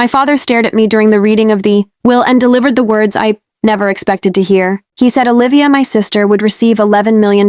My father stared at me during the reading of the will and delivered the words I never expected to hear. He said Olivia, my sister, would receive $11 million,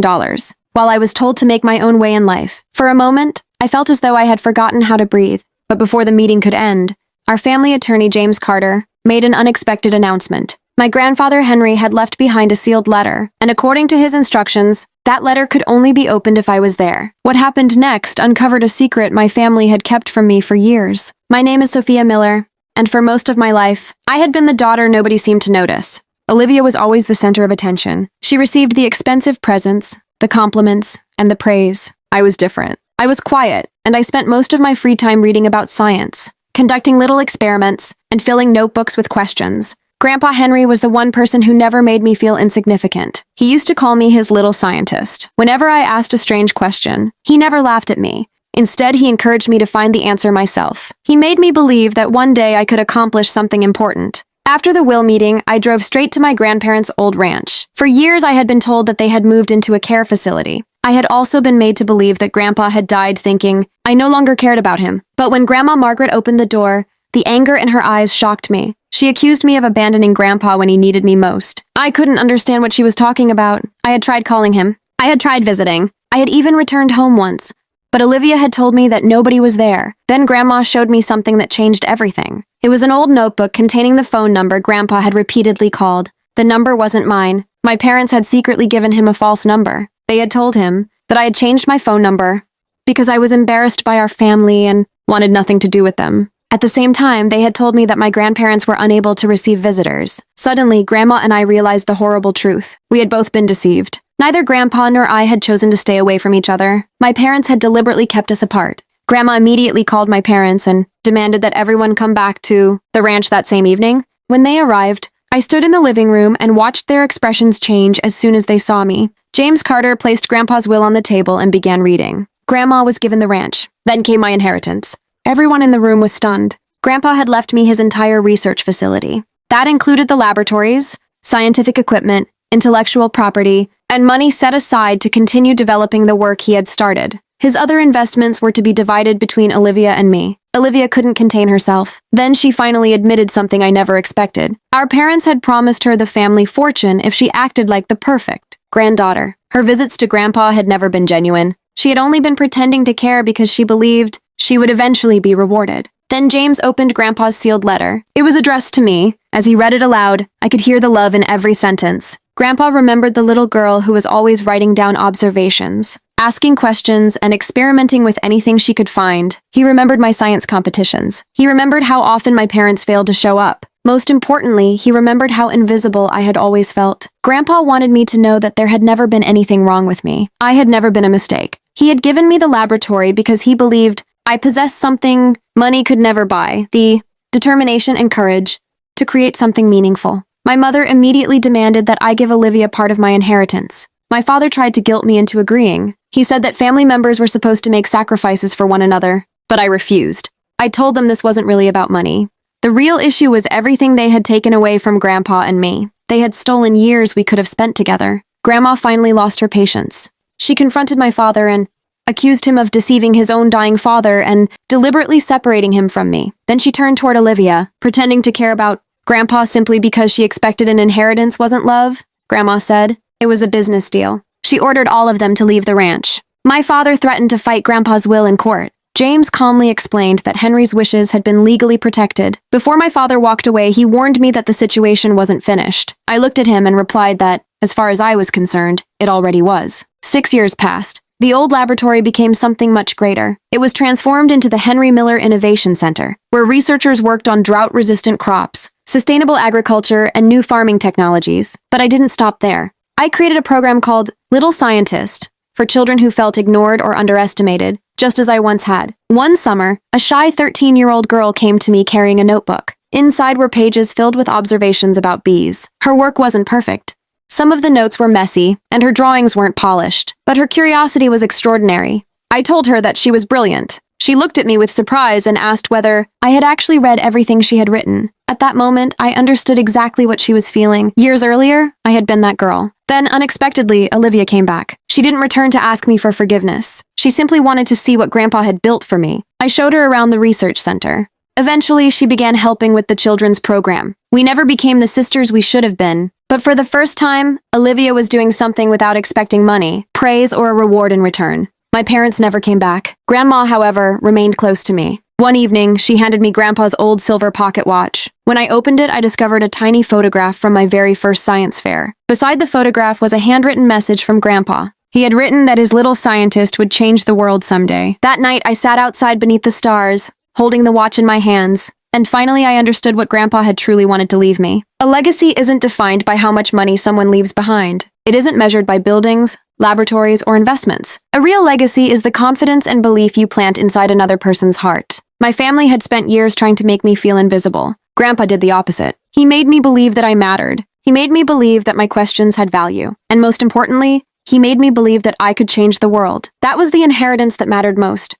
while I was told to make my own way in life. For a moment, I felt as though I had forgotten how to breathe. But before the meeting could end, our family attorney, James Carter, made an unexpected announcement. My grandfather, Henry, had left behind a sealed letter, and according to his instructions, that letter could only be opened if I was there. What happened next uncovered a secret my family had kept from me for years. My name is Sophia Miller, and for most of my life, I had been the daughter nobody seemed to notice. Olivia was always the center of attention. She received the expensive presents, the compliments, and the praise. I was different. I was quiet, and I spent most of my free time reading about science, conducting little experiments, and filling notebooks with questions. Grandpa Henry was the one person who never made me feel insignificant. He used to call me his little scientist. Whenever I asked a strange question, he never laughed at me. Instead, he encouraged me to find the answer myself. He made me believe that one day I could accomplish something important. After the will meeting, I drove straight to my grandparents' old ranch. For years, I had been told that they had moved into a care facility. I had also been made to believe that Grandpa had died, thinking I no longer cared about him. But when Grandma Margaret opened the door, the anger in her eyes shocked me. She accused me of abandoning Grandpa when he needed me most. I couldn't understand what she was talking about. I had tried calling him. I had tried visiting. I had even returned home once. But Olivia had told me that nobody was there. Then Grandma showed me something that changed everything. It was an old notebook containing the phone number Grandpa had repeatedly called. The number wasn't mine. My parents had secretly given him a false number. They had told him that I had changed my phone number because I was embarrassed by our family and wanted nothing to do with them. At the same time, they had told me that my grandparents were unable to receive visitors. Suddenly, Grandma and I realized the horrible truth. We had both been deceived. Neither Grandpa nor I had chosen to stay away from each other. My parents had deliberately kept us apart. Grandma immediately called my parents and demanded that everyone come back to the ranch that same evening. When they arrived, I stood in the living room and watched their expressions change as soon as they saw me. James Carter placed Grandpa's will on the table and began reading. Grandma was given the ranch. Then came my inheritance. Everyone in the room was stunned. Grandpa had left me his entire research facility. That included the laboratories, scientific equipment, intellectual property, and money set aside to continue developing the work he had started. His other investments were to be divided between Olivia and me. Olivia couldn't contain herself. Then she finally admitted something I never expected. Our parents had promised her the family fortune if she acted like the perfect granddaughter. Her visits to Grandpa had never been genuine. She had only been pretending to care because she believed she would eventually be rewarded. Then James opened Grandpa's sealed letter. It was addressed to me. As he read it aloud, I could hear the love in every sentence. Grandpa remembered the little girl who was always writing down observations, asking questions, and experimenting with anything she could find. He remembered my science competitions. He remembered how often my parents failed to show up. Most importantly, he remembered how invisible I had always felt. Grandpa wanted me to know that there had never been anything wrong with me. I had never been a mistake. He had given me the laboratory because he believed I possessed something money could never buy, the determination and courage to create something meaningful. My mother immediately demanded that I give Olivia part of my inheritance. My father tried to guilt me into agreeing. He said that family members were supposed to make sacrifices for one another, but I refused. I told them this wasn't really about money. The real issue was everything they had taken away from Grandpa and me. They had stolen years we could have spent together. Grandma finally lost her patience. She confronted my father and accused him of deceiving his own dying father and deliberately separating him from me. Then she turned toward Olivia, pretending to care about Grandpa simply because she expected an inheritance wasn't love. Grandma said it was a business deal. She ordered all of them to leave the ranch. My father threatened to fight Grandpa's will in court. James calmly explained that Henry's wishes had been legally protected. Before my father walked away, he warned me that the situation wasn't finished. I looked at him and replied that, as far as I was concerned, it already was. 6 years passed. The old laboratory became something much greater. It was transformed into the Henry Miller Innovation Center, where researchers worked on drought-resistant crops, sustainable agriculture, and new farming technologies. But I didn't stop there. I created a program called Little Scientist for children who felt ignored or underestimated, just as I once had. One summer, a shy 13-year-old girl came to me carrying a notebook. Inside were pages filled with observations about bees. Her work wasn't perfect. Some of the notes were messy, and her drawings weren't polished, but her curiosity was extraordinary. I told her that she was brilliant. She looked at me with surprise and asked whether I had actually read everything she had written. At that moment, I understood exactly what she was feeling. Years earlier, I had been that girl. Then, unexpectedly, Olivia came back. She didn't return to ask me for forgiveness. She simply wanted to see what Grandpa had built for me. I showed her around the research center. Eventually, she began helping with the children's program. We never became the sisters we should have been. But for the first time, Olivia was doing something without expecting money, praise, or a reward in return. My parents never came back. Grandma, however, remained close to me. One evening, she handed me Grandpa's old silver pocket watch. When I opened it, I discovered a tiny photograph from my very first science fair. Beside the photograph was a handwritten message from Grandpa. He had written that his little scientist would change the world someday. That night, I sat outside beneath the stars, holding the watch in my hands, and finally I understood what Grandpa had truly wanted to leave me. A legacy isn't defined by how much money someone leaves behind. It isn't measured by buildings, laboratories, or investments. A real legacy is the confidence and belief you plant inside another person's heart. My family had spent years trying to make me feel invisible. Grandpa did the opposite. He made me believe that I mattered. He made me believe that my questions had value. And most importantly, he made me believe that I could change the world. That was the inheritance that mattered most.